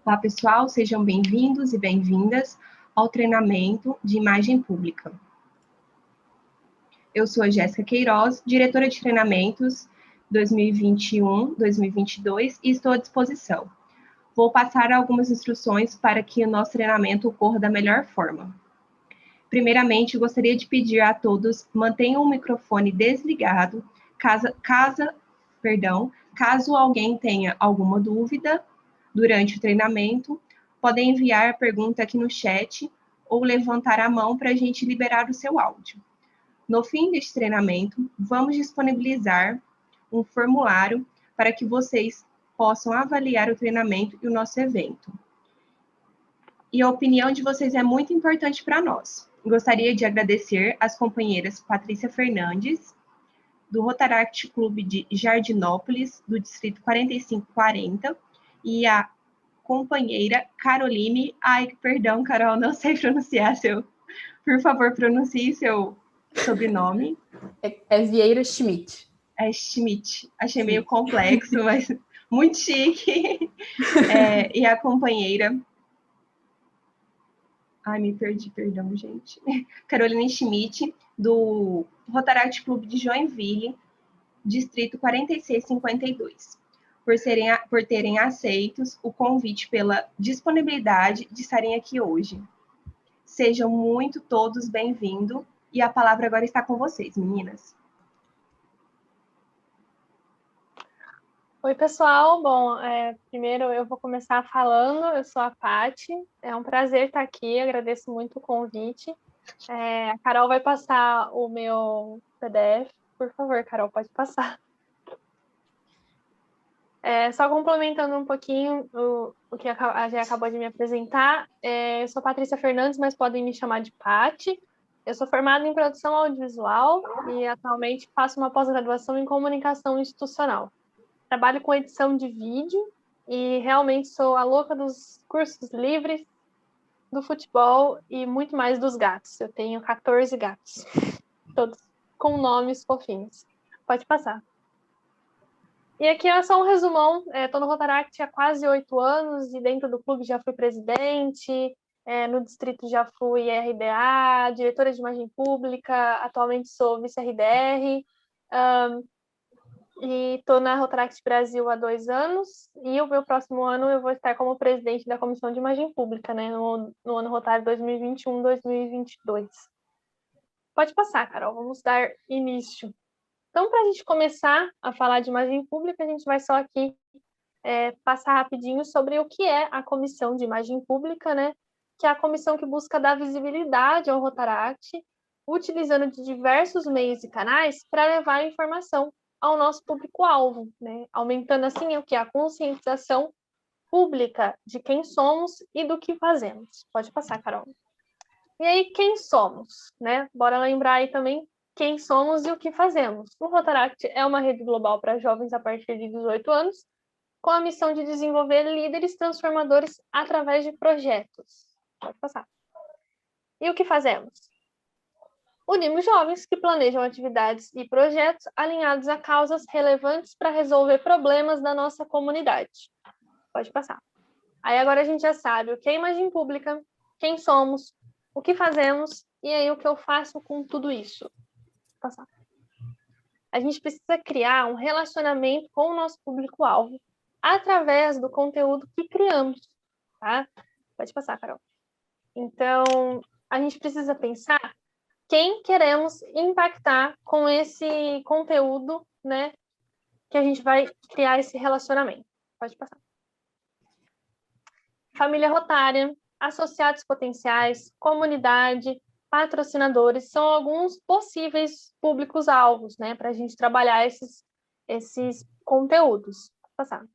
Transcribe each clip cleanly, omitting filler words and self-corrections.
Olá, pessoal, sejam bem-vindos e bem-vindas ao treinamento de imagem pública. Eu sou a Jéssica Queiroz, diretora de treinamentos 2021-2022 e estou à disposição. Vou passar algumas instruções para que o nosso treinamento ocorra da melhor forma. Primeiramente, gostaria de pedir a todos mantenham o microfone desligado, caso alguém tenha alguma dúvida durante o treinamento, podem enviar a pergunta aqui no chat ou levantar a mão para a gente liberar o seu áudio. No fim deste treinamento, vamos disponibilizar um formulário para que vocês possam avaliar o treinamento e o nosso evento. E a opinião de vocês é muito importante para nós. Gostaria de agradecer às companheiras Patrícia Fernandes, do Rotaract Clube de Jardinópolis, do Distrito 4540, e a companheira Caroline... Ai, perdão, Carol, não sei pronunciar seu... Por favor, pronuncie seu sobrenome. É Vieira Schmidt. É Schmidt. Achei meio complexo, mas muito chique. E a companheira... Ai, me perdi, perdão, gente. Caroline Schmidt, do Rotaract Clube de Joinville, Distrito 4652, por terem aceitos o convite pela disponibilidade de estarem aqui hoje. Sejam muito todos bem-vindos e a palavra agora está com vocês, meninas. Oi, pessoal. Bom, primeiro eu vou começar falando. Eu sou a Paty. É um prazer estar aqui. Agradeço muito o convite. A Carol vai passar o meu PDF. Por favor, Carol, pode passar. Só complementando um pouquinho o que a Gê acabou de me apresentar. Eu sou Patrícia Fernandes, mas podem me chamar de Paty. Eu sou formada em produção audiovisual e atualmente faço uma pós-graduação em comunicação institucional. Trabalho com edição de vídeo e realmente sou a louca dos cursos livres, do futebol e muito mais dos gatos. Eu tenho 14 gatos, todos com nomes fofinhos. Pode passar. E aqui é só um resumão. Estou no Rotaract há quase 8 anos e dentro do clube já fui presidente, no distrito já fui RDA, diretora de imagem pública, atualmente sou vice-RDR. E estou na Rotaract Brasil há 2 anos, e o meu próximo ano eu vou estar como presidente da Comissão de Imagem Pública, né, no ano rotário 2021-2022. Pode passar, Carol, vamos dar início. Então, para a gente começar a falar de imagem pública, a gente vai só aqui passar rapidinho sobre o que é a Comissão de Imagem Pública, né, que é a comissão que busca dar visibilidade ao Rotaract, utilizando de diversos meios e canais para levar a informação ao nosso público-alvo, né? Aumentando assim o que? A conscientização pública de quem somos e do que fazemos. Pode passar, Carol. E aí, quem somos, né? Bora lembrar aí também quem somos e o que fazemos. O Rotaract é uma rede global para jovens a partir de 18 anos, com a missão de desenvolver líderes transformadores através de projetos. Pode passar. E o que fazemos? Unimos jovens que planejam atividades e projetos alinhados a causas relevantes para resolver problemas da nossa comunidade. Pode passar. Aí agora a gente já sabe o que é imagem pública, quem somos, o que fazemos e aí o que eu faço com tudo isso. Pode passar. A gente precisa criar um relacionamento com o nosso público-alvo através do conteúdo que criamos, tá? Pode passar, Carol. Então, a gente precisa pensar quem queremos impactar com esse conteúdo, né, que a gente vai criar esse relacionamento. Pode passar. Família rotária, associados potenciais, comunidade, patrocinadores, são alguns possíveis públicos-alvos, né, para a gente trabalhar esses conteúdos. Pode passar.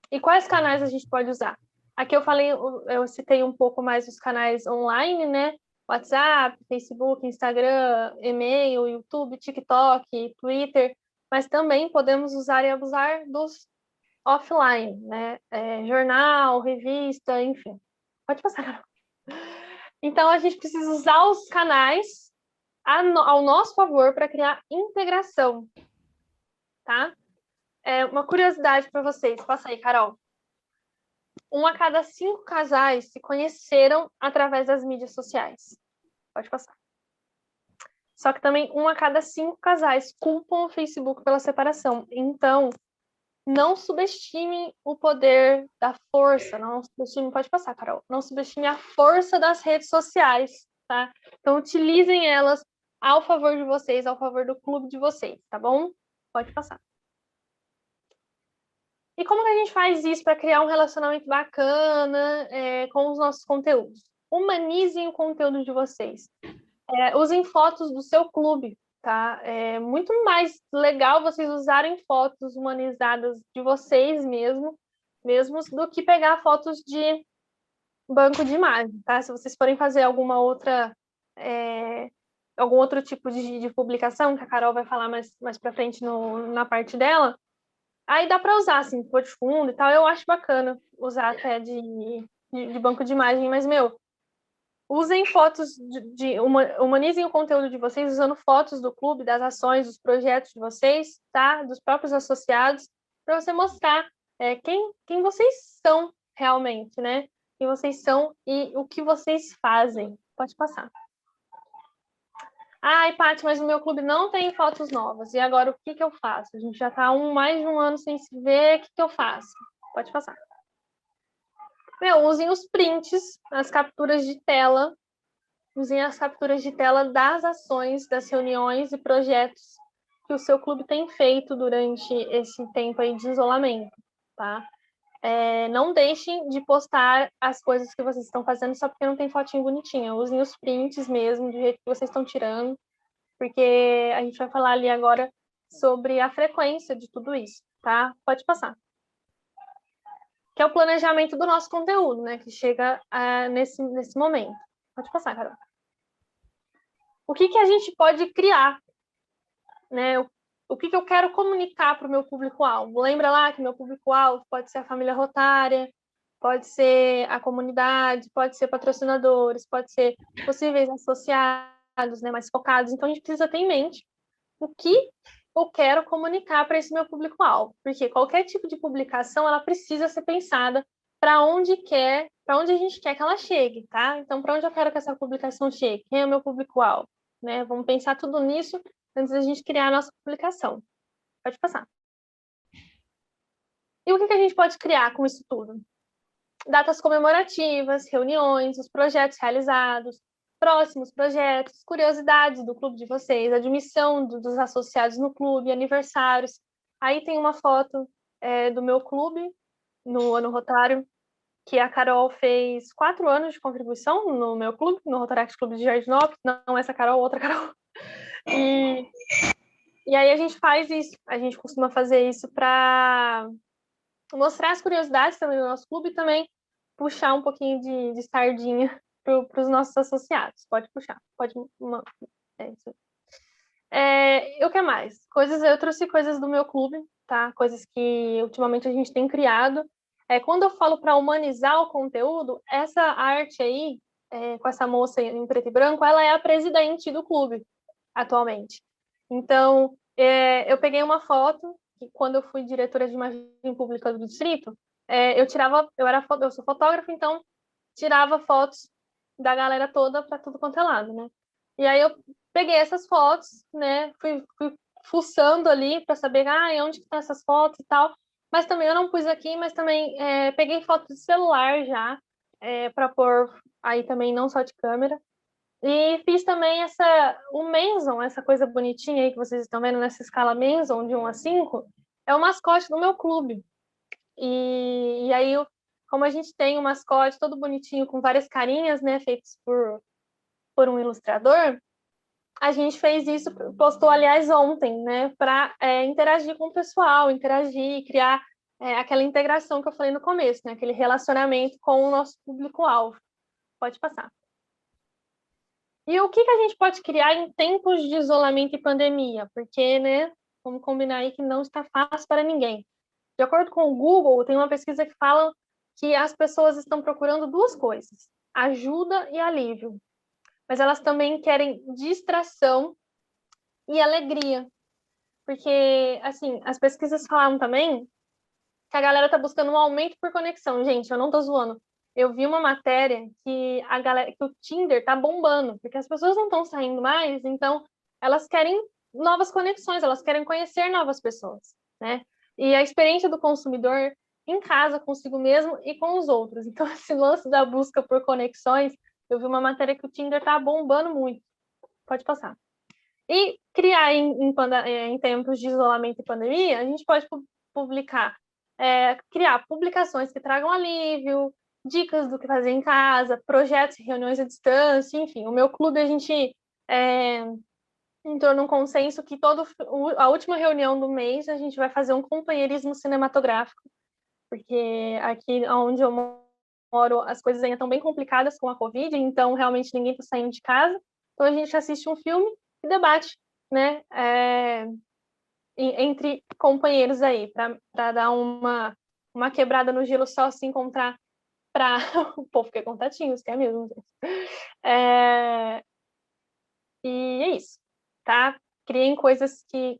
E quais canais a gente pode usar? Aqui eu citei um pouco mais os canais online, né, WhatsApp, Facebook, Instagram, e-mail, YouTube, TikTok, Twitter, mas também podemos usar e abusar dos offline, né? Jornal, revista, enfim. Pode passar, Carol. Então, a gente precisa usar os canais ao nosso favor para criar integração, tá? Uma curiosidade para vocês. Passa aí, Carol. 1 a cada 5 casais se conheceram através das mídias sociais. Pode passar. Só que também 1 a cada 5 casais culpam o Facebook pela separação. Então, não subestime o poder da força, não subestime, pode passar, Carol, não subestime a força das redes sociais, tá? Então, utilizem elas ao favor de vocês, ao favor do clube de vocês, tá bom? Pode passar. E como que a gente faz isso para criar um relacionamento bacana com os nossos conteúdos? Humanizem o conteúdo de vocês. Usem fotos do seu clube, tá? É muito mais legal vocês usarem fotos humanizadas de vocês mesmos do que pegar fotos de banco de imagem, tá? Se vocês forem fazer algum outro tipo de publicação, que a Carol vai falar mais para frente na parte dela, aí dá para usar, assim, cor de fundo e tal. Eu acho bacana usar até de banco de imagem, mas, usem fotos humanizem o conteúdo de vocês usando fotos do clube, das ações, dos projetos de vocês, tá? Dos próprios associados, para você mostrar quem vocês são realmente, né? Quem vocês são e o que vocês fazem. Pode passar. Ai, Paty, mas o meu clube não tem fotos novas. E agora o que eu faço? A gente já está mais de um ano sem se ver. O que eu faço? Pode passar. Usem os prints, as capturas de tela. Usem as capturas de tela das ações, das reuniões e projetos que o seu clube tem feito durante esse tempo aí de isolamento, tá? Não deixem de postar as coisas que vocês estão fazendo só porque não tem fotinho bonitinha. Usem os prints mesmo, do jeito que vocês estão tirando, porque a gente vai falar ali agora sobre a frequência de tudo isso, tá? Pode passar. Que é o planejamento do nosso conteúdo, né? Que chega nesse momento. Pode passar, Carol. O que a gente pode criar, né? O que eu quero comunicar para o meu público-alvo? Lembra lá que meu público-alvo pode ser a família rotária, pode ser a comunidade, pode ser patrocinadores, pode ser possíveis associados, né? Mais focados. Então, a gente precisa ter em mente o que eu quero comunicar para esse meu público-alvo. Porque qualquer tipo de publicação, ela precisa ser pensada para onde a gente quer que ela chegue, tá? Então, para onde eu quero que essa publicação chegue? Quem é o meu público-alvo? Né? Vamos pensar tudo nisso antes da gente criar a nossa publicação. Pode passar. E o que a gente pode criar com isso tudo? Datas comemorativas, reuniões, os projetos realizados, próximos projetos, curiosidades do clube de vocês, admissão dos associados no clube, aniversários. Aí tem uma foto do meu clube, no ano rotário, que a Carol fez 4 anos de contribuição no meu clube, no Rotaract Clube de Jardinópolis, não essa Carol, outra Carol. E aí a gente faz isso, a gente costuma fazer isso para mostrar as curiosidades também do nosso clube e também puxar um pouquinho de sardinha para os nossos associados. Pode puxar, pode. Isso. O que mais? Eu trouxe coisas do meu clube, tá? Coisas que ultimamente a gente tem criado. Quando eu falo para humanizar o conteúdo, essa arte aí, com essa moça em preto e branco, ela é a presidente do clube atualmente. Então, eu peguei uma foto que quando eu fui diretora de imagem pública do distrito, eu sou fotógrafa, então tirava fotos da galera toda para tudo quanto é lado, né? E aí eu peguei essas fotos, né? Fui fuçando ali para saber onde que estão essas fotos e tal. Mas também eu não pus aqui, mas também peguei fotos de celular já para pôr aí também não só de câmera. E fiz também o Menzon, essa coisa bonitinha aí que vocês estão vendo nessa escala Menzon de 1 a 5, é o mascote do meu clube. E aí, como a gente tem um mascote todo bonitinho com várias carinhas, né, feitos por um ilustrador, a gente fez isso, postou, aliás, ontem, né, para interagir com o pessoal, criar aquela integração que eu falei no começo, né, aquele relacionamento com o nosso público-alvo. Pode passar. E o que a gente pode criar em tempos de isolamento e pandemia? Porque, né, vamos combinar aí que não está fácil para ninguém. De acordo com o Google, tem uma pesquisa que fala que as pessoas estão procurando 2 coisas: ajuda e alívio. Mas elas também querem distração e alegria. Porque, assim, as pesquisas falaram também que a galera tá buscando um aumento por conexão. Gente, eu não tô zoando. Eu vi uma matéria que que o Tinder tá bombando, porque as pessoas não estão saindo mais, então elas querem novas conexões, elas querem conhecer novas pessoas, né? E a experiência do consumidor em casa, consigo mesmo e com os outros. Então, esse lance da busca por conexões, eu vi uma matéria que o Tinder tá bombando muito. Pode passar. E criar em tempos de isolamento e pandemia, a gente pode criar publicações que tragam alívio, dicas do que fazer em casa, projetos e reuniões à distância, enfim. O meu clube, a gente entrou num consenso que a última reunião do mês a gente vai fazer um companheirismo cinematográfico, porque aqui onde eu moro as coisas ainda estão bem complicadas com a Covid, então realmente ninguém está saindo de casa. Então a gente assiste um filme e debate, né, entre companheiros aí, para dar uma quebrada no gelo, só se encontrar para o povo que é contatinhos, que é mesmo. E é isso, tá? Criem coisas que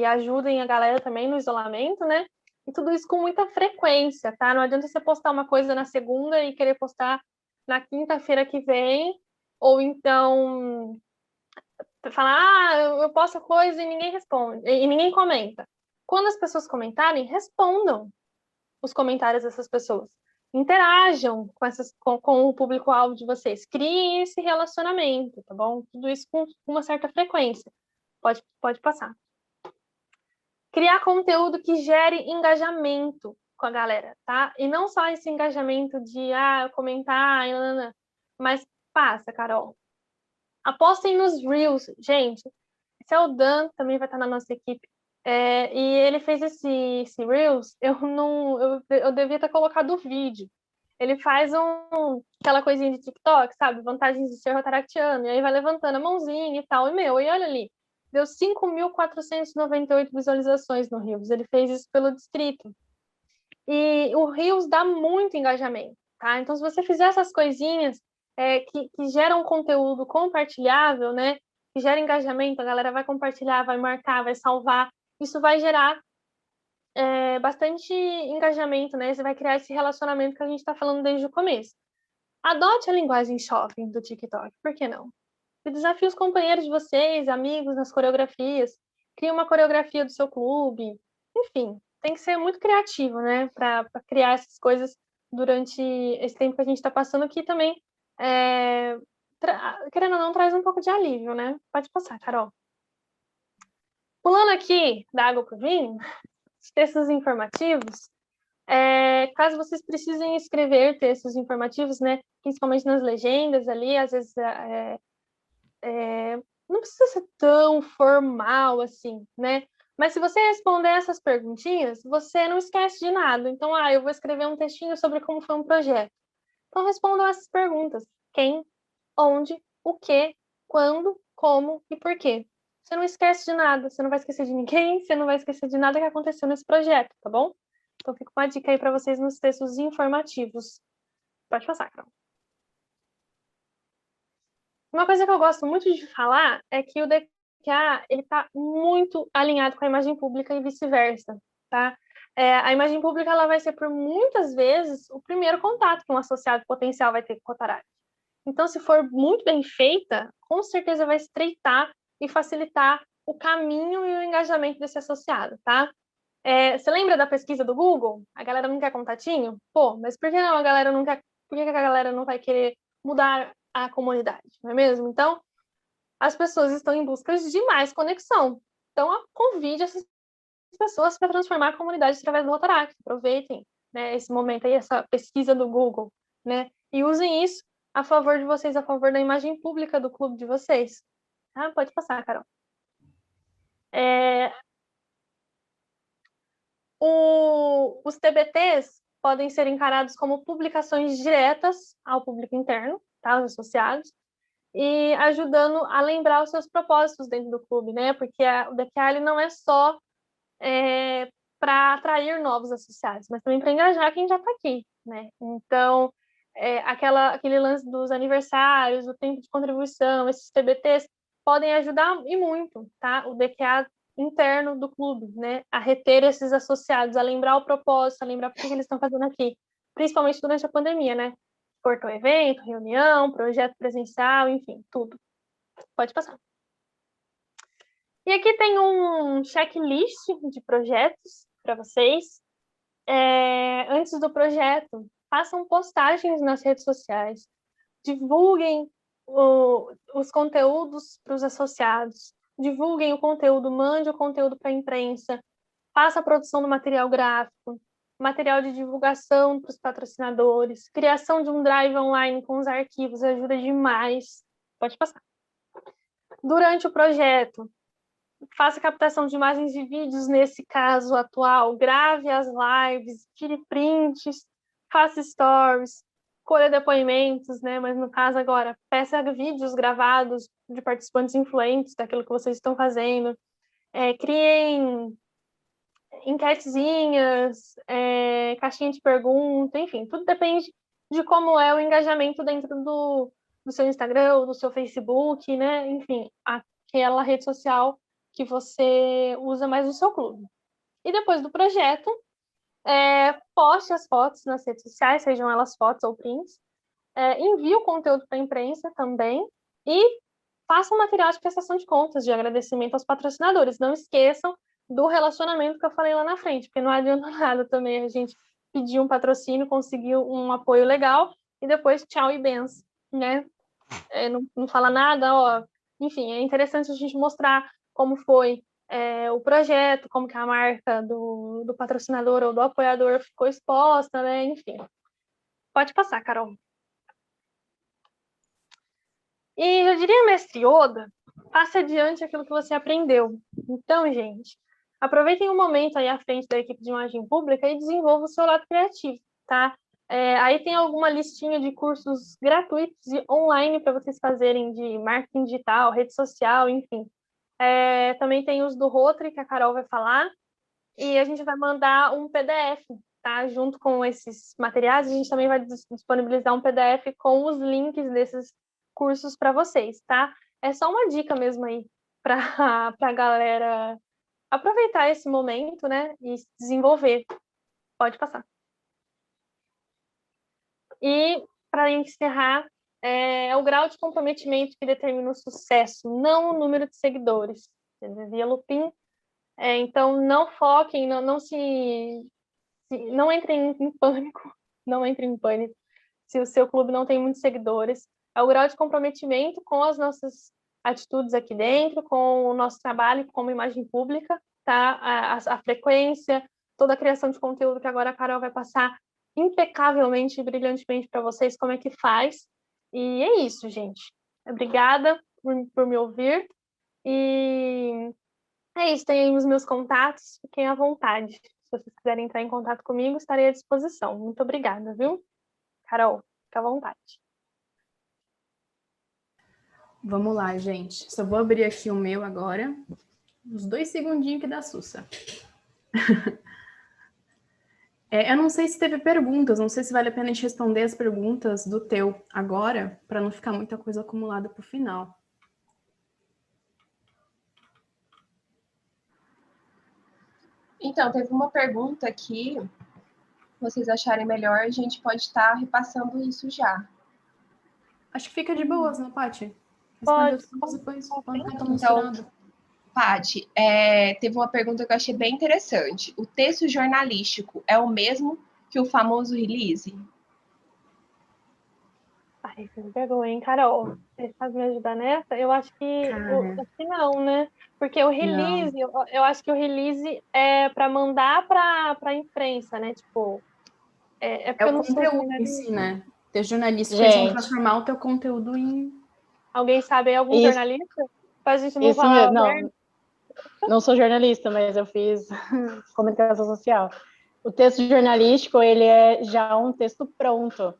ajudem a galera também no isolamento, né? E tudo isso com muita frequência, tá? Não adianta você postar uma coisa na segunda e querer postar na quinta-feira que vem, ou então falar, eu posto coisa e ninguém responde, e ninguém comenta. Quando as pessoas comentarem, respondam os comentários dessas pessoas. Interajam com o público-alvo de vocês. Criem esse relacionamento, tá bom? Tudo isso com uma certa frequência. Pode passar. Criar conteúdo que gere engajamento com a galera, tá? E não só esse engajamento de comentar, mas passa, Carol. Apostem nos Reels, gente. Esse é o Dan, também vai estar na nossa equipe. E ele fez esse Reels, eu devia ter colocado o vídeo. Ele faz aquela coisinha de TikTok, sabe? Vantagens de ser rotaractiano. E aí vai levantando a mãozinha e tal. E olha ali. Deu 5.498 visualizações no Reels. Ele fez isso pelo distrito. E o Reels dá muito engajamento, tá? Então, se você fizer essas coisinhas que geram conteúdo compartilhável, né? Que gera engajamento, a galera vai compartilhar, vai marcar, vai salvar. Isso vai gerar bastante engajamento, né? Você vai criar esse relacionamento que a gente está falando desde o começo. Adote a linguagem shopping do TikTok, por que não? E desafie os companheiros de vocês, amigos, nas coreografias. Crie uma coreografia do seu clube. Enfim, tem que ser muito criativo, né? Para criar essas coisas durante esse tempo que a gente está passando, que também, querendo ou não, traz um pouco de alívio, né? Pode passar, Carol. Pulando aqui da água para o vinho, os textos informativos, caso vocês precisem escrever textos informativos, né? Principalmente nas legendas ali, às vezes não precisa ser tão formal assim, né? Mas se você responder essas perguntinhas, você não esquece de nada. Então, eu vou escrever um textinho sobre como foi um projeto. Então, respondam essas perguntas. Quem, onde, o que, quando, como e por quê. Você não esquece de nada, você não vai esquecer de ninguém, você não vai esquecer de nada que aconteceu nesse projeto, tá bom? Então, fica uma dica aí para vocês nos textos informativos. Pode passar, Carol. Uma coisa que eu gosto muito de falar é que o DQA ele está muito alinhado com a imagem pública e vice-versa, tá? A imagem pública ela vai ser por muitas vezes o primeiro contato que um associado potencial vai ter com o Cotaract. Então, se for muito bem feita, com certeza vai estreitar e facilitar o caminho e o engajamento desse associado, tá? Você lembra da pesquisa do Google? A galera não quer contatinho? Pô, mas por que não a galera não quer? Por que a galera não vai querer mudar a comunidade, não é mesmo? Então, as pessoas estão em busca de mais conexão. Então, convide essas pessoas para transformar a comunidade através do Rotaract. Aproveitem, né, esse momento aí, essa pesquisa do Google, né? E usem isso a favor de vocês, a favor da imagem pública do clube de vocês. Pode passar, Carol. Os TBTs podem ser encarados como publicações diretas ao público interno, tá, os associados, e ajudando a lembrar os seus propósitos dentro do clube, né? Porque o DQA ele não é só para atrair novos associados, mas também para engajar quem já está aqui, né? Então, aquele lance dos aniversários, o tempo de contribuição, esses TBTs podem ajudar e muito, tá? O DQA interno do clube, né? A reter esses associados, a lembrar o propósito, a lembrar por que eles estão fazendo aqui, principalmente durante a pandemia, né? Cortou evento, reunião, projeto presencial, enfim, tudo. Pode passar. E aqui tem um checklist de projetos para vocês. Antes do projeto, façam postagens nas redes sociais, divulguem os conteúdos para os associados, divulguem o conteúdo, mande o conteúdo para a imprensa, faça a produção do material gráfico, material de divulgação para os patrocinadores, criação de um drive online com os arquivos, ajuda demais. Pode passar. Durante o projeto, faça captação de imagens e vídeos nesse caso atual, grave as lives, tire prints, faça stories, colha depoimentos, né? Mas no caso agora, peça vídeos gravados de participantes influentes daquilo que vocês estão fazendo, criem enquetezinhas, caixinha de pergunta, enfim, tudo depende de como é o engajamento dentro do seu Instagram ou do seu Facebook, né? Enfim, aquela rede social que você usa mais no seu clube. E depois do projeto, poste as fotos nas redes sociais, sejam elas fotos ou prints, envie o conteúdo para a imprensa também e faça um material de prestação de contas, de agradecimento aos patrocinadores. Não esqueçam do relacionamento que eu falei lá na frente, porque não adianta nada também a gente pedir um patrocínio, conseguir um apoio legal e depois tchau e benção, né? Não fala nada, ó. Enfim, é interessante a gente mostrar como foi o projeto, como que a marca do patrocinador ou do apoiador ficou exposta, né? Enfim. Pode passar, Carol. E eu diria, mestre Oda, passe adiante aquilo que você aprendeu. Então, gente, aproveitem um momento aí à frente da equipe de imagem pública e desenvolva o seu lado criativo, tá? Aí tem alguma listinha de cursos gratuitos e online para vocês fazerem de marketing digital, rede social, enfim. Também tem os do Rotary, que a Carol vai falar, e a gente vai mandar um PDF, tá? Junto com esses materiais, a gente também vai disponibilizar um PDF com os links desses cursos para vocês, tá? É só uma dica mesmo aí para a galera aproveitar esse momento, né? E se desenvolver. Pode passar. E, para encerrar, é o grau de comprometimento que determina o sucesso, não o número de seguidores. Você dizia Lupin. Então, não foquem, não entrem em pânico, não entrem em pânico se o seu clube não tem muitos seguidores. É o grau de comprometimento com as nossas atitudes aqui dentro, com o nosso trabalho como imagem pública, tá? A frequência, toda a criação de conteúdo que agora a Carol vai passar impecavelmente e brilhantemente para vocês como é que faz. E é isso, gente. Obrigada por me ouvir. E é isso, tem aí os meus contatos, fiquem à vontade. Se vocês quiserem entrar em contato comigo, estarei à disposição. Muito obrigada, viu? Carol, fica à vontade. Vamos lá, gente. Só vou abrir aqui o meu agora. Uns 2 segundinhos que dá sussa. Eu não sei se teve perguntas, não sei se vale a pena a gente responder as perguntas do teu agora, para não ficar muita coisa acumulada para o final. Então, teve uma pergunta aqui. Se vocês acharem melhor, a gente pode estar repassando isso já. Acho que fica de boas, né, Paty? Pode. Depois, quando tá misturado. Paty, teve uma pergunta que eu achei bem interessante. O texto jornalístico é o mesmo que o famoso release? Ai, você me pegou, hein, Carol? Você pode me ajudar nessa? Eu acho que não, né? Porque o release, eu acho que o release é para mandar para a imprensa, né? Tipo, porque eu não sou conteúdo em si, né? Ter jornalistas que vão transformar o teu conteúdo em... Alguém sabe? Algum jornalista? Pra gente não falar merda. Não sou jornalista, mas eu fiz comunicação social. O texto jornalístico, ele é já um texto pronto,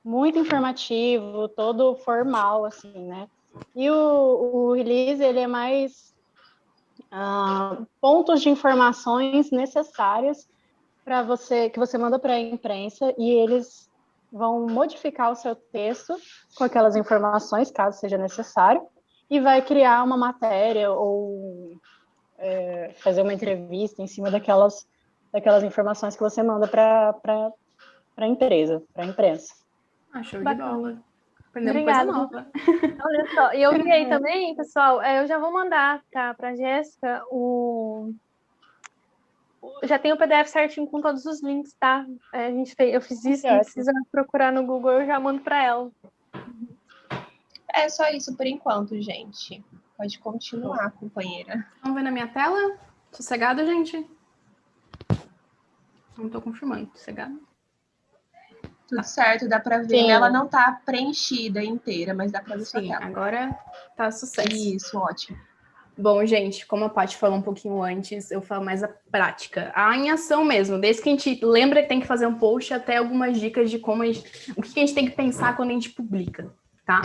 muito informativo, todo formal, assim, né? E o release, ele é mais pontos de informações necessárias para você, que você manda para a imprensa, e eles vão modificar o seu texto com aquelas informações, caso seja necessário, e vai criar uma matéria ou fazer uma entrevista em cima daquelas informações que você manda para a empresa, para a imprensa. Show de Bacana. bola. Aprendendo Obrigada. coisa nova. Olha só, e eu criei também, pessoal, eu já vou mandar, tá, para a Jéssica já tem o PDF certinho com todos os links, tá? Eu fiz isso, não precisa procurar no Google, eu já mando para ela. É só isso por enquanto, gente. Pode continuar, companheira. Vamos ver na minha tela? Sossegado, gente? Não tô confirmando. Sossegado? Tudo certo, dá para ver. Sim. Ela não tá preenchida inteira, mas dá para ver sua Sim, tela. agora tá sucesso. Isso, ótimo. Bom, gente, como a Paty falou um pouquinho antes, eu falo mais a prática. A em ação mesmo, desde que a gente lembra que tem que fazer um post, até algumas dicas de como o que a gente tem que pensar quando a gente publica, tá?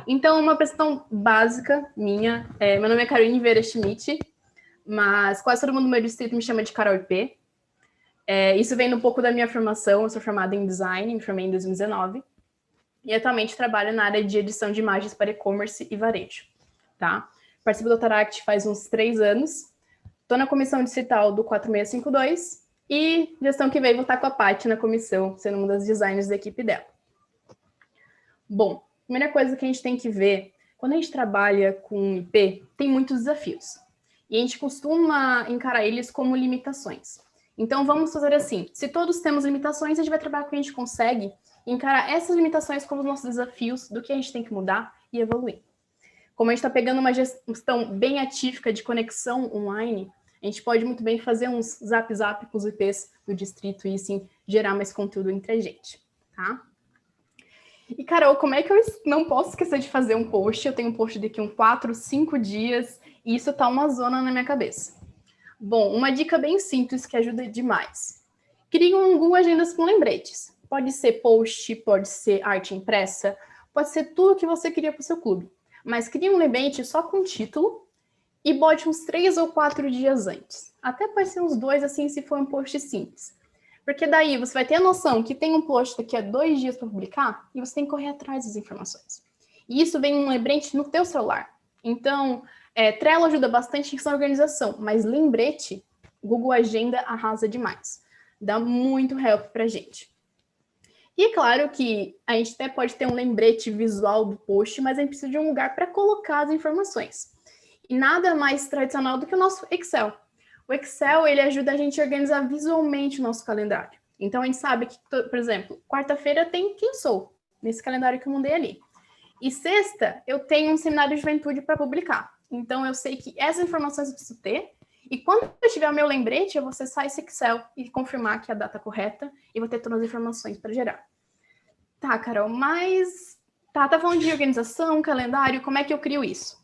Então, uma apresentação básica minha, meu nome é Caroline Vieira Schmidt, mas quase todo mundo do meu distrito me chama de Carol IP. Isso vem um pouco da minha formação, eu sou formada em design, me formei em 2019, e atualmente trabalho na área de edição de imagens para e-commerce e varejo, tá? Participo do Ataract faz uns 3 anos, estou na comissão digital do 4652, e gestão que veio vou estar com a Paty na comissão, sendo uma das designers da equipe dela. Bom, primeira coisa que a gente tem que ver, quando a gente trabalha com IP, tem muitos desafios. E a gente costuma encarar eles como limitações. Então, vamos fazer assim. Se todos temos limitações, a gente vai trabalhar com o que a gente consegue e encarar essas limitações como os nossos desafios do que a gente tem que mudar e evoluir. Como a gente está pegando uma gestão bem atípica de conexão online, a gente pode muito bem fazer uns zap com os IPs do distrito e, assim, gerar mais conteúdo entre a gente, tá? E, Carol, como é que eu não posso esquecer de fazer um post? Eu tenho um post daqui uns 4, 5 dias e isso tá uma zona na minha cabeça. Bom, uma dica bem simples que ajuda demais. Crie um Google Agendas com lembretes. Pode ser post, pode ser arte impressa, pode ser tudo que você queria para o seu clube. Mas crie um lembrete só com título e bote uns 3 ou 4 dias antes. Até pode ser uns 2, assim, se for um post simples. Porque daí você vai ter a noção que tem um post daqui a 2 dias para publicar e você tem que correr atrás das informações. E isso vem um lembrete no teu celular. Então, Trello ajuda bastante em questão de organização, mas lembrete, Google Agenda arrasa demais. Dá muito help pra gente. E é claro que a gente até pode ter um lembrete visual do post, mas a gente precisa de um lugar para colocar as informações. E nada mais tradicional do que o nosso Excel. O Excel, ele ajuda a gente a organizar visualmente o nosso calendário. Então, a gente sabe que, por exemplo, quarta-feira tem quem sou, nesse calendário que eu mandei ali. E sexta, eu tenho um seminário de juventude para publicar. Então, eu sei que essas informações eu preciso ter. E quando eu tiver o meu lembrete, eu vou acessar esse Excel e confirmar que é a data correta e vou ter todas as informações para gerar. Tá, Carol, mas... Tá falando de organização, calendário, como é que eu crio isso?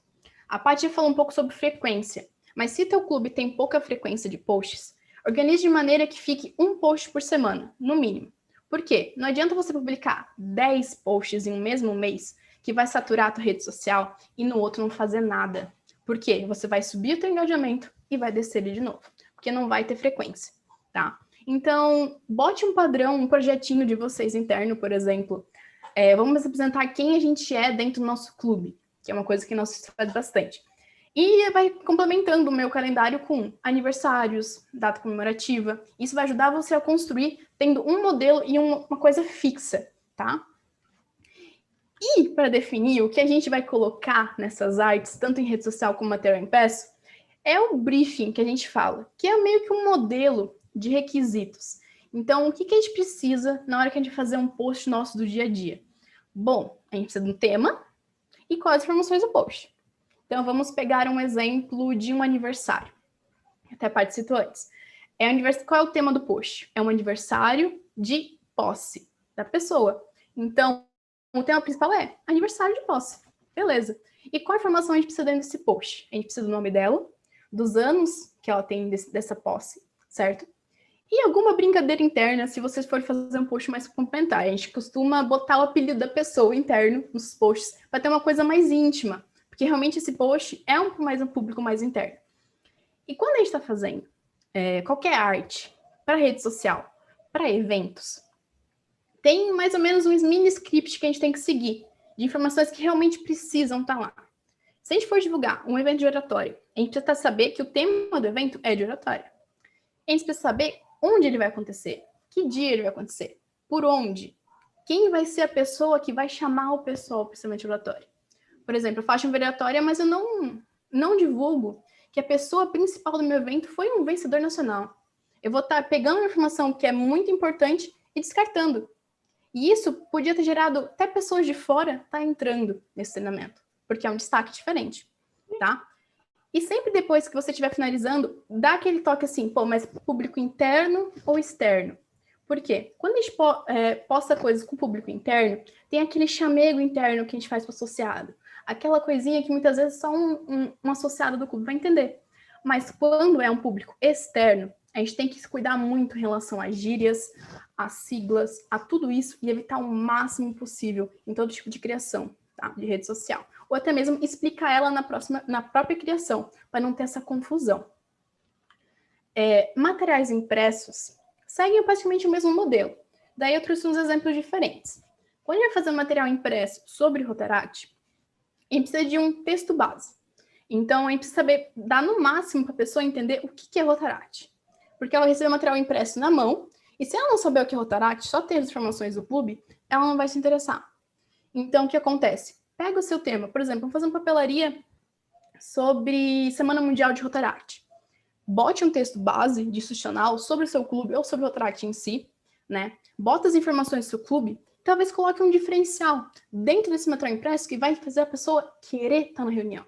A Paty falou um pouco sobre frequência. Mas se teu clube tem pouca frequência de posts, organize de maneira que fique um post por semana, no mínimo. Por quê? Não adianta você publicar 10 posts em um mesmo mês que vai saturar a tua rede social e no outro não fazer nada. Por quê? Você vai subir o teu engajamento e vai descer ele de novo, porque não vai ter frequência, tá? Então, bote um padrão, um projetinho de vocês interno, por exemplo. Vamos apresentar quem a gente é dentro do nosso clube, que é uma coisa que nós faz bastante. E vai complementando o meu calendário com aniversários, data comemorativa. Isso vai ajudar você a construir tendo um modelo e uma coisa fixa, tá? E para definir o que a gente vai colocar nessas artes, tanto em rede social como material impresso, é o briefing que a gente fala, que é meio que um modelo de requisitos. Então, o que a gente precisa na hora que a gente fazer um post nosso do dia a dia? Bom, a gente precisa de um tema e quais as informações do post. Então, vamos pegar um exemplo de um aniversário. Até participou antes. Qual é o tema do post? É um aniversário de posse da pessoa. Então, o tema principal é aniversário de posse. Beleza. E qual informação a gente precisa dentro desse post? A gente precisa do nome dela, dos anos que ela tem dessa posse, certo? E alguma brincadeira interna, se vocês forem fazer um post mais complementar. A gente costuma botar o apelido da pessoa interno nos posts para ter uma coisa mais íntima. Porque realmente esse post é um público mais interno. E quando a gente está fazendo qualquer arte para rede social, para eventos, tem mais ou menos uns mini script que a gente tem que seguir, de informações que realmente precisam estar lá. Se a gente for divulgar um evento de oratória, a gente precisa saber que o tema do evento é de oratória. A gente precisa saber onde ele vai acontecer, que dia ele vai acontecer, por onde, quem vai ser a pessoa que vai chamar o pessoal para esse evento de oratória. Por exemplo, eu faço uma oratória, mas eu não divulgo que a pessoa principal do meu evento foi um vencedor nacional. Eu vou estar pegando uma informação que é muito importante e descartando. E isso podia ter gerado até pessoas de fora tá entrando nesse treinamento, porque é um destaque diferente, tá? E sempre depois que você estiver finalizando, dá aquele toque assim, pô, mas público interno ou externo? Por quê? Quando a gente posta coisas com público interno, tem aquele chamego interno que a gente faz para o associado. Aquela coisinha que muitas vezes só um associado do clube vai entender. Mas quando é um público externo, a gente tem que se cuidar muito em relação às gírias, às siglas, a tudo isso e evitar o máximo possível em todo tipo de criação, tá? De rede social. Ou até mesmo explicar ela na própria criação, para não ter essa confusão. Materiais impressos seguem praticamente o mesmo modelo. Daí eu trouxe uns exemplos diferentes. Quando a gente vai fazer um material impresso sobre Rotaract, a gente precisa de um texto base. Então, a gente precisa saber dar no máximo para a pessoa entender o que é Rotaract. Porque ela vai receber material impresso na mão, e se ela não souber o que é Rotaract, só ter as informações do clube, ela não vai se interessar. Então, o que acontece? Pega o seu tema, por exemplo, vamos fazer uma papelaria sobre Semana Mundial de Rotaract. Bote um texto base, institucional, sobre o seu clube ou sobre o Rotaract em si, né? Bota as informações do seu clube, talvez coloque um diferencial dentro desse material impresso que vai fazer a pessoa querer estar na reunião.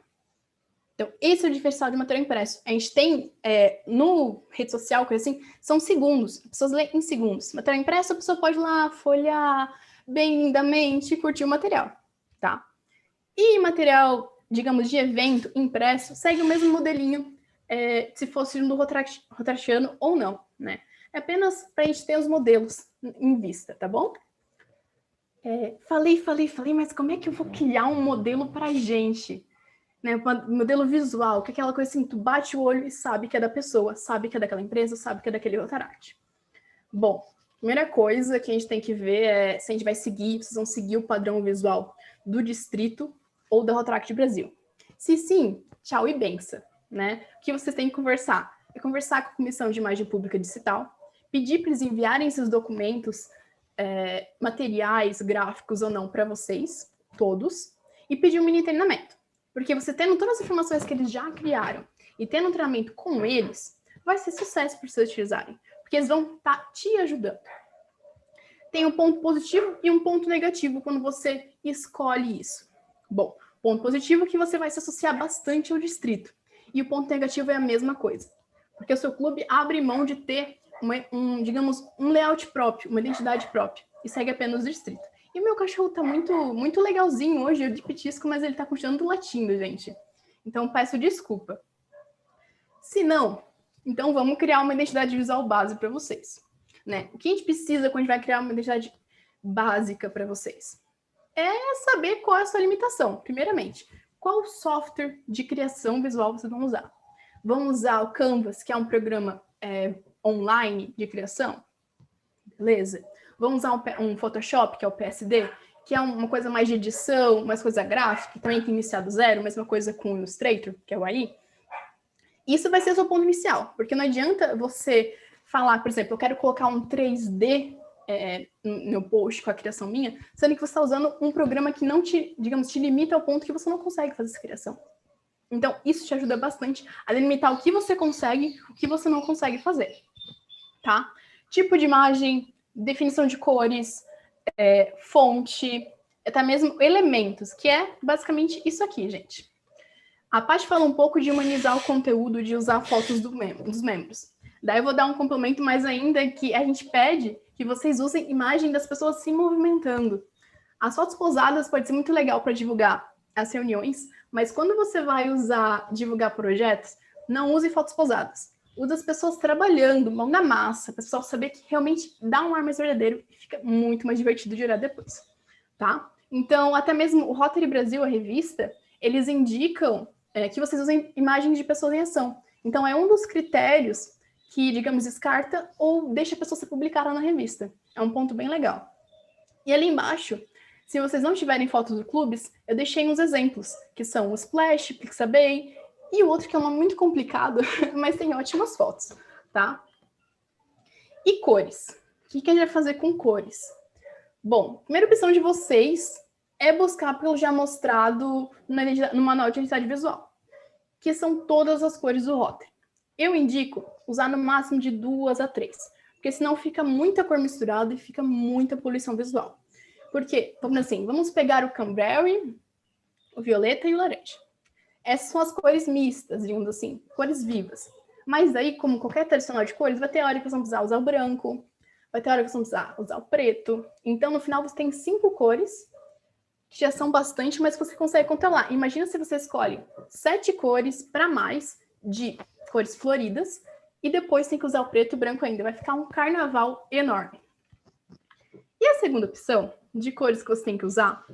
Então, esse é o diferencial de material impresso. A gente tem, no rede social, coisa assim, são segundos. As pessoas lêem em segundos. Material impresso, a pessoa pode ir lá folhear bem lindamente e curtir o material, tá? E material, digamos, de evento impresso, segue o mesmo modelinho, se fosse do Rotaractiano ou não, né? É apenas para a gente ter os modelos em vista, tá bom? Falei, mas como é que eu vou criar um modelo para a gente? Né, modelo visual, que é aquela coisa assim, tu bate o olho e sabe que é da pessoa, sabe que é daquela empresa, sabe que é daquele Rotaract. Bom, primeira coisa que a gente tem que ver é se a gente vai seguir, vocês vão seguir o padrão visual do distrito ou da Rotaract Brasil. Se sim, tchau e benção, né? O que vocês têm que conversar? É conversar com a Comissão de Imagem Pública Distrital, pedir para eles enviarem esses documentos, materiais, gráficos ou não, para vocês, todos, e pedir um mini treinamento. Porque você tendo todas as informações que eles já criaram e tendo um treinamento com eles, vai ser sucesso para vocês utilizarem. Porque eles vão estar te ajudando. Tem um ponto positivo e um ponto negativo quando você escolhe isso. Bom, ponto positivo é que você vai se associar bastante ao distrito. E o ponto negativo é a mesma coisa. Porque o seu clube abre mão de ter, digamos, um layout próprio, uma identidade própria. E segue apenas o distrito. E o meu cachorro tá muito legalzinho hoje, eu de petisco, mas ele tá continuando latindo, gente. Então, peço desculpa. Se não, então vamos criar uma identidade visual base para vocês. Né? O que a gente precisa quando a gente vai criar uma identidade básica para vocês? É saber qual é a sua limitação, primeiramente. Qual software de criação visual vocês vão usar? Vão usar o Canvas, que é um programa online de criação? Beleza? Vamos usar um Photoshop, que é o PSD, que é uma coisa mais de edição, mais coisa gráfica, também que iniciar do zero, mesma coisa com o Illustrator, que é o AI. Isso vai ser o seu ponto inicial, porque não adianta você falar, por exemplo, eu quero colocar um 3D no meu post com a criação minha, sendo que você está usando um programa que não te limita ao ponto que você não consegue fazer essa criação. Então, isso te ajuda bastante a delimitar o que você consegue, o que você não consegue fazer, tá? Tipo de imagem, definição de cores, fonte, até mesmo elementos, que é basicamente isso aqui, gente. A Paty fala um pouco de humanizar o conteúdo, de usar fotos dos membros. Daí eu vou dar um complemento mais ainda, que a gente pede que vocês usem imagem das pessoas se movimentando. As fotos posadas pode ser muito legal para divulgar as reuniões, mas quando você vai divulgar projetos, não use fotos posadas. Use as pessoas trabalhando, mão na massa, para o pessoal saber que realmente dá um ar mais verdadeiro e fica muito mais divertido de olhar depois, tá? Então, até mesmo o Rotary Brasil, a revista, eles indicam que vocês usem imagens de pessoas em ação. Então, é um dos critérios que, digamos, descarta ou deixa a pessoa ser publicada na revista. É um ponto bem legal. E ali embaixo, Se vocês não tiverem fotos dos clubes, eu deixei uns exemplos, que são o Splash, Pixabay, e o outro que é um muito complicado, mas tem ótimas fotos, tá? E cores. O que a gente vai fazer com cores? Bom, a primeira opção de vocês é buscar pelo já mostrado no manual de identidade visual, que são todas as cores do Rotary. Eu indico usar no máximo de 2 a 3, porque senão fica muita cor misturada e fica muita poluição visual. Porque, vamos pegar o cranberry, o violeta e o laranja. Essas são as cores mistas, digamos assim, cores vivas. Mas aí, como qualquer tradicional de cores, vai ter hora que vocês vão precisar usar o branco, vai ter hora que vocês vão precisar usar o preto. Então, no final, você tem 5 cores, que já são bastante, mas você consegue controlar. Imagina se você escolhe 7 cores para mais de cores floridas, e depois tem que usar o preto e o branco ainda. Vai ficar um carnaval enorme. E a segunda opção de cores que você tem que usar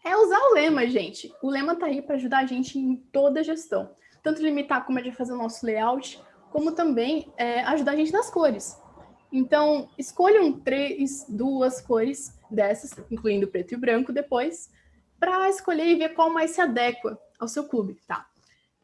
é usar o lema, gente. O lema tá aí para ajudar a gente em toda a gestão. Tanto limitar como a gente vai fazer o nosso layout, como também ajudar a gente nas cores. Então, escolham 2 cores dessas, incluindo o preto e o branco depois, para escolher e ver qual mais se adequa ao seu clube, tá?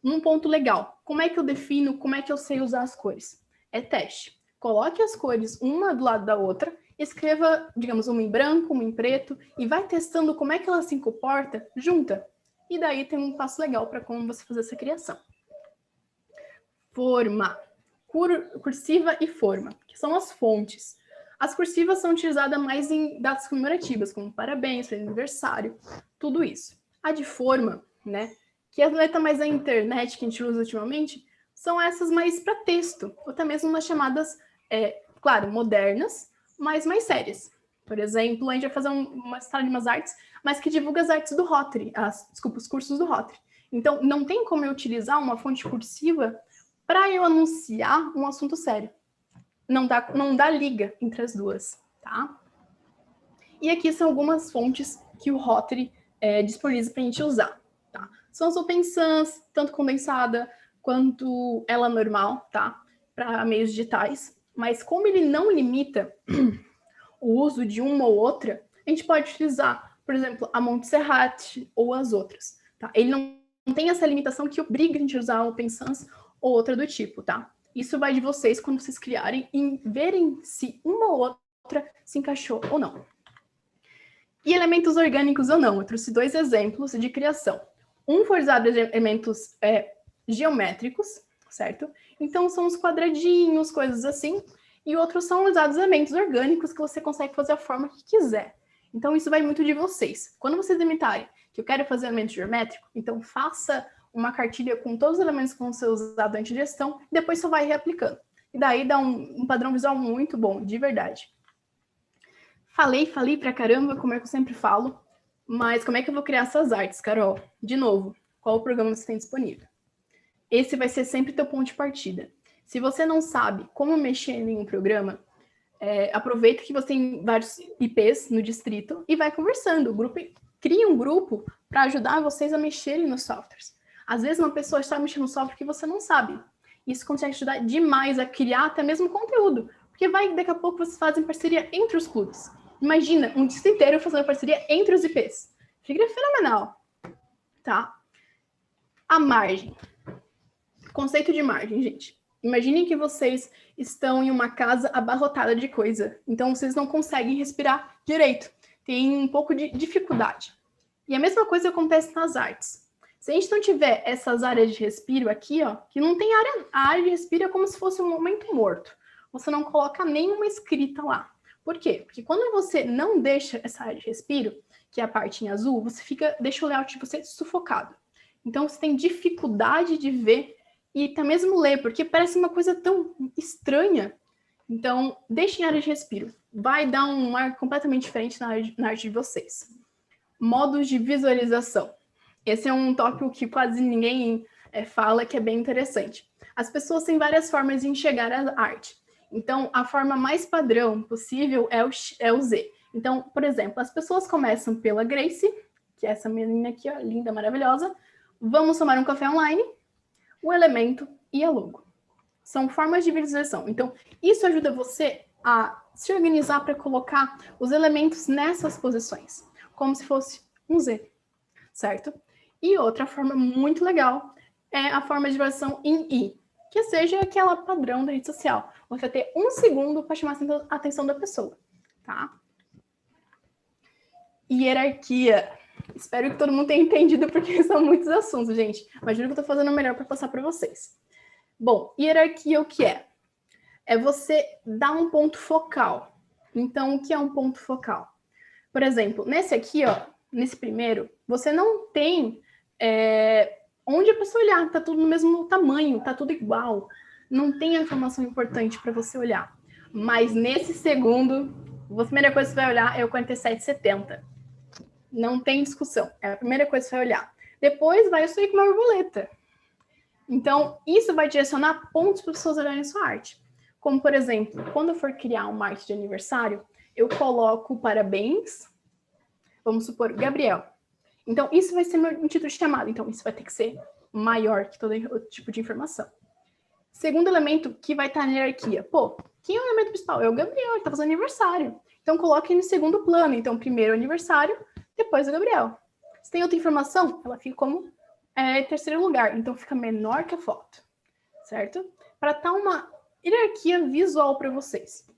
Um ponto legal, como é que eu defino, como é que eu sei usar as cores? É teste. Coloque as cores uma do lado da outra, escreva, digamos, uma em branco, uma em preto, e vai testando como é que ela se comporta junta. E daí tem um passo legal para como você fazer essa criação. Forma. Cursiva e forma, que são as fontes. As cursivas são utilizadas mais em datas comemorativas, como parabéns, feliz aniversário, tudo isso. A de forma, né, que é a letra mais da internet que a gente usa ultimamente, são essas mais para texto, ou até mesmo umas chamadas, claro, modernas, mas mais sérias. Por exemplo, a gente vai fazer uma história de umas artes, mas que divulga as artes do Rotary, os cursos do Rotary. Então, não tem como eu utilizar uma fonte cursiva para eu anunciar um assunto sério. Não dá liga entre as duas, tá? E aqui são algumas fontes que o Rotary disponibiliza para a gente usar, tá? São as Open Sans, tanto condensada quanto ela normal, tá? Para meios digitais. Mas como ele não limita o uso de uma ou outra, a gente pode utilizar, por exemplo, a Montserrat ou as outras, tá? Ele não tem essa limitação que obriga a gente a usar a Open Sans ou outra do tipo, tá? Isso vai de vocês quando vocês criarem e verem se uma ou outra se encaixou ou não. E elementos orgânicos ou não, eu trouxe 2 exemplos de criação. Um foi usado de elementos geométricos, certo? Então são os quadradinhos, coisas assim, e outros são usados elementos orgânicos que você consegue fazer a forma que quiser. Então isso vai muito de vocês. Quando vocês limitarem que eu quero fazer elemento geométrico, então faça uma cartilha com todos os elementos que vão ser usados antes de gestão, e depois só vai reaplicando. E daí dá um padrão visual muito bom, de verdade. Falei pra caramba, como é que eu sempre falo, mas como é que eu vou criar essas artes, Carol? De novo, qual o programa você tem disponível? Esse vai ser sempre teu ponto de partida. Se você não sabe como mexer em um programa, aproveita que você tem vários IPs no distrito e vai conversando. Cria um grupo para ajudar vocês a mexerem nos softwares. Às vezes uma pessoa está mexendo no software que você não sabe. Isso consegue ajudar demais a criar até mesmo conteúdo, porque daqui a pouco vocês fazem parceria entre os clubes. Imagina um distrito inteiro fazendo parceria entre os IPs. Fica fenomenal, tá? A margem. Conceito de margem, gente. Imaginem que vocês estão em uma casa abarrotada de coisa, então vocês não conseguem respirar direito. Tem um pouco de dificuldade. E a mesma coisa acontece nas artes. Se a gente não tiver essas áreas de respiro aqui, ó, que não tem área, a área de respiro é como se fosse um momento morto. Você não coloca nenhuma escrita lá. Por quê? Porque quando você não deixa essa área de respiro, que é a parte em azul, você deixa o layout de você sufocado. Então você tem dificuldade de ver e até mesmo ler, porque parece uma coisa tão estranha. Então, deixem área de respiro. Vai dar um ar completamente diferente na arte de vocês. Modos de visualização. Esse é um tópico que quase ninguém fala, que é bem interessante. As pessoas têm várias formas de enxergar a arte. Então, a forma mais padrão possível é o Z. Então, por exemplo, as pessoas começam pela Grace, que é essa menina aqui, ó, linda, maravilhosa. Vamos tomar um café online, o elemento e a logo. São formas de visualização. Então, isso ajuda você a se organizar para colocar os elementos nessas posições. como se fosse um Z, certo? E outra forma muito legal é a forma de versão em I, que seja aquela padrão da rede social. Você vai ter 1 segundo para chamar a atenção da pessoa, tá? Hierarquia. Espero que todo mundo tenha entendido, porque são muitos assuntos, gente. Mas juro que eu estou fazendo o melhor para passar para vocês. Bom, hierarquia o que é? É você dar um ponto focal. Então, o que é um ponto focal? Por exemplo, nesse aqui, ó, nesse primeiro, você não tem onde a pessoa olhar, tá tudo no mesmo tamanho, tá tudo igual. Não tem a informação importante para você olhar. Mas nesse segundo, a primeira coisa que você vai olhar é o 4770. Não tem discussão. É a primeira coisa que você vai olhar. Depois vai sair com uma borboleta. Então, isso vai direcionar pontos para as pessoas olharem sua arte. Como, por exemplo, quando eu for criar uma arte de aniversário, eu coloco parabéns, vamos supor, Gabriel. Então, isso vai ser meu título de chamada. Então, isso vai ter que ser maior que todo outro tipo de informação. Segundo elemento que vai estar na hierarquia. Pô, quem é o elemento principal? É o Gabriel, ele está fazendo aniversário. Então, coloque no segundo plano. Então, primeiro o aniversário, depois o Gabriel. Se tem outra informação, ela fica como terceiro lugar. Então, fica menor que a foto. Certo? Para estar uma hierarquia visual para vocês.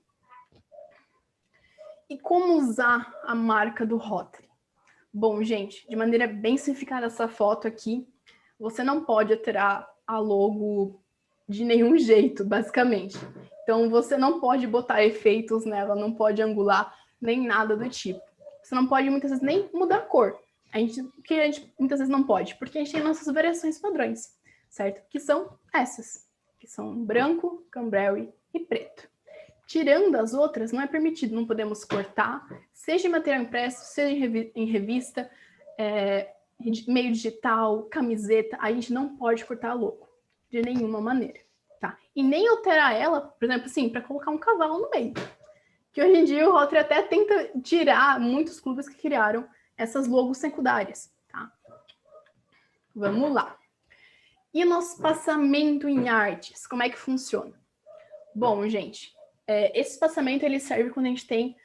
E como usar a marca do Rotary? Bom, gente, de maneira bem simplificada essa foto aqui, você não pode alterar a logo de nenhum jeito, basicamente. Então, você não pode botar efeitos nela, não pode angular, nem nada do tipo. Você não pode, muitas vezes, nem mudar a cor. O que a gente muitas vezes não pode? Porque a gente tem nossas variações padrões, certo? Que são essas, que são branco, cranberry e preto. Tirando as outras, não é permitido, não podemos cortar, seja em material impresso, seja em revista, meio digital, camiseta, a gente não pode cortar a logo, de nenhuma maneira, tá? E nem alterar ela, por exemplo, assim, para colocar um cavalo no meio. Que hoje em dia o Rotary até tenta tirar muitos clubes que criaram essas logos secundárias, tá? Vamos lá. E o nosso passamento em artes, como é que funciona? Bom, gente, esse espaçamento ele serve quando a gente tem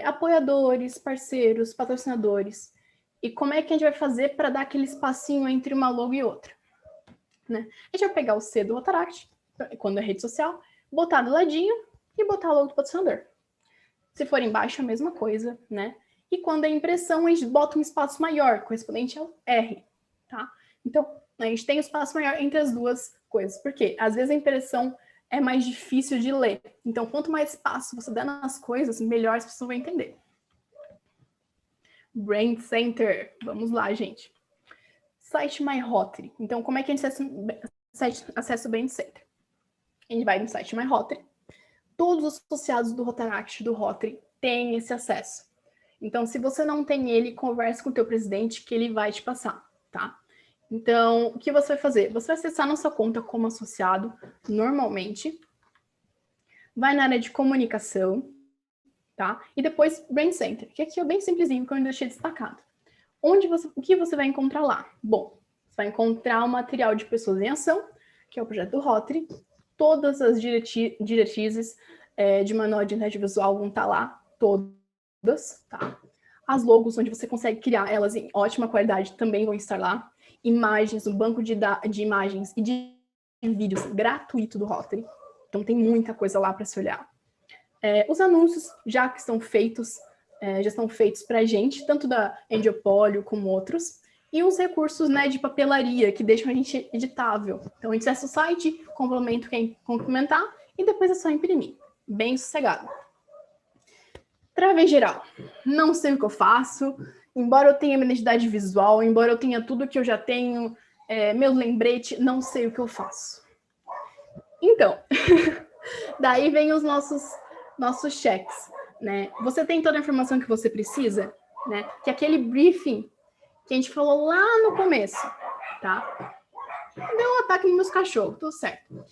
apoiadores, parceiros, patrocinadores. E como é que a gente vai fazer para dar aquele espacinho entre uma logo e outra? Né? A gente vai pegar o C do Rotaract, quando é rede social, botar do ladinho e botar a logo do patrocinador. Se for embaixo, a mesma coisa, né? E quando é impressão, a gente bota um espaço maior, correspondente ao R, tá? Então, a gente tem um espaço maior entre as duas coisas. Por quê? Às vezes a impressão é mais difícil de ler. Então, quanto mais espaço você der nas coisas, melhor as pessoas vão entender. Brain Center. Vamos lá, gente. Site My Rotary. Então, como é que a gente acessa o Brain Center? A gente vai no site My Rotary. Todos os associados do Rotaract, do Rotary, têm esse acesso. Então, se você não tem ele, converse com o teu presidente que ele vai te passar, tá? Então, o que você vai fazer? Você vai acessar nossa conta como associado, normalmente. Vai na área de comunicação, tá? E depois, Brain Center, que aqui é bem simplesinho, que eu deixei destacado. O que você vai encontrar lá? Bom, você vai encontrar o material de Pessoas em Ação, que é o projeto do Rotary. Todas as diretrizes de manual de identidade visual vão estar lá, todas, tá? As logos, onde você consegue criar elas em ótima qualidade, também vão estar lá. Imagens, um banco de imagens e de vídeos gratuito do Rotary. Então, tem muita coisa lá para se olhar. Os anúncios, já que estão feitos, já estão feitos para a gente, tanto da Endiopólio como outros. E os recursos, né, de papelaria, que deixam a gente editável. Então, a gente acessa o site, complementa quem complementar, e depois é só imprimir. Bem sossegado. Trava geral. Não sei o que eu faço. Embora eu tenha minha identidade visual, embora eu tenha tudo que eu já tenho, meu lembrete, não sei o que eu faço. Então, daí vem os nossos cheques, né? Você tem toda a informação que você precisa, né? Que aquele briefing que a gente falou lá no começo, tá? Deu um ataque nos meus cachorros, tudo certo.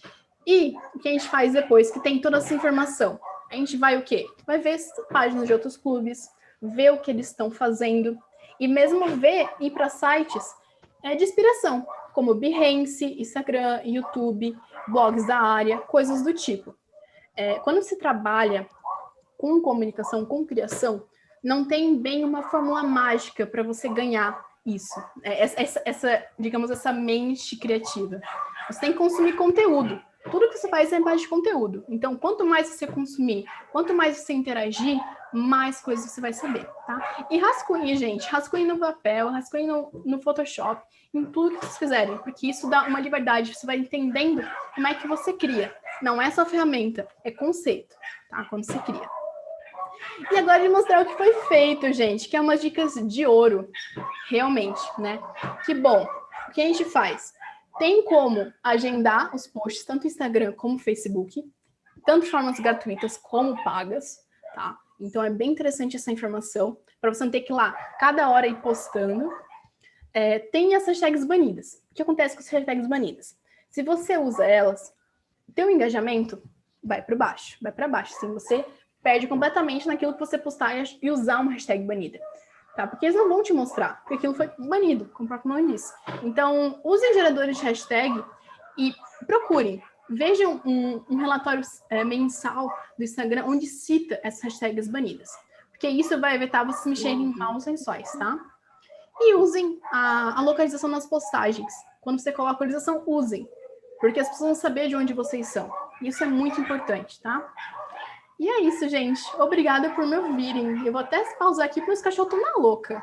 E o que a gente faz depois, que tem toda essa informação? A gente vai o quê? Vai ver páginas de outros clubes, ver o que eles estão fazendo, e mesmo ir para sites de inspiração, como Behance, Instagram, YouTube, blogs da área, coisas do tipo. Quando se trabalha com comunicação, com criação, não tem bem uma fórmula mágica para você ganhar isso. Digamos, essa mente criativa. Você tem que consumir conteúdo. Tudo que você faz é em base de conteúdo. Então, quanto mais você consumir, quanto mais você interagir, mais coisas você vai saber, tá? E rascunhe, gente. Rascunhe no papel, rascunhe no Photoshop, em tudo que vocês fizerem, porque isso dá uma liberdade. Você vai entendendo como é que você cria. Não é só ferramenta, é conceito, tá? Quando você cria. E agora de mostrar o que foi feito, gente, que é umas dicas de ouro, realmente, né? Que bom. O que a gente faz? Tem como agendar os posts, tanto no Instagram como no Facebook, tanto de formas gratuitas como pagas, tá? Então, é bem interessante essa informação, para você não ter que ir lá cada hora ir postando. Tem as hashtags banidas. O que acontece com as hashtags banidas? Se você usa elas, teu engajamento vai para baixo, assim, você perde completamente naquilo que você postar e usar uma hashtag banida. Tá? Porque eles não vão te mostrar, porque aquilo foi banido, como o próprio nome diz. Então, usem geradores de hashtag e procurem. Vejam um relatório mensal do Instagram onde cita essas hashtags banidas. Porque isso vai evitar vocês mexerem em maus lençóis, tá? E usem a localização nas postagens. Quando você coloca a localização, usem. Porque as pessoas vão saber de onde vocês são. Isso é muito importante, tá? E é isso, gente. Obrigada por me ouvirem. Eu vou até pausar aqui porque os cachorros estão na louca.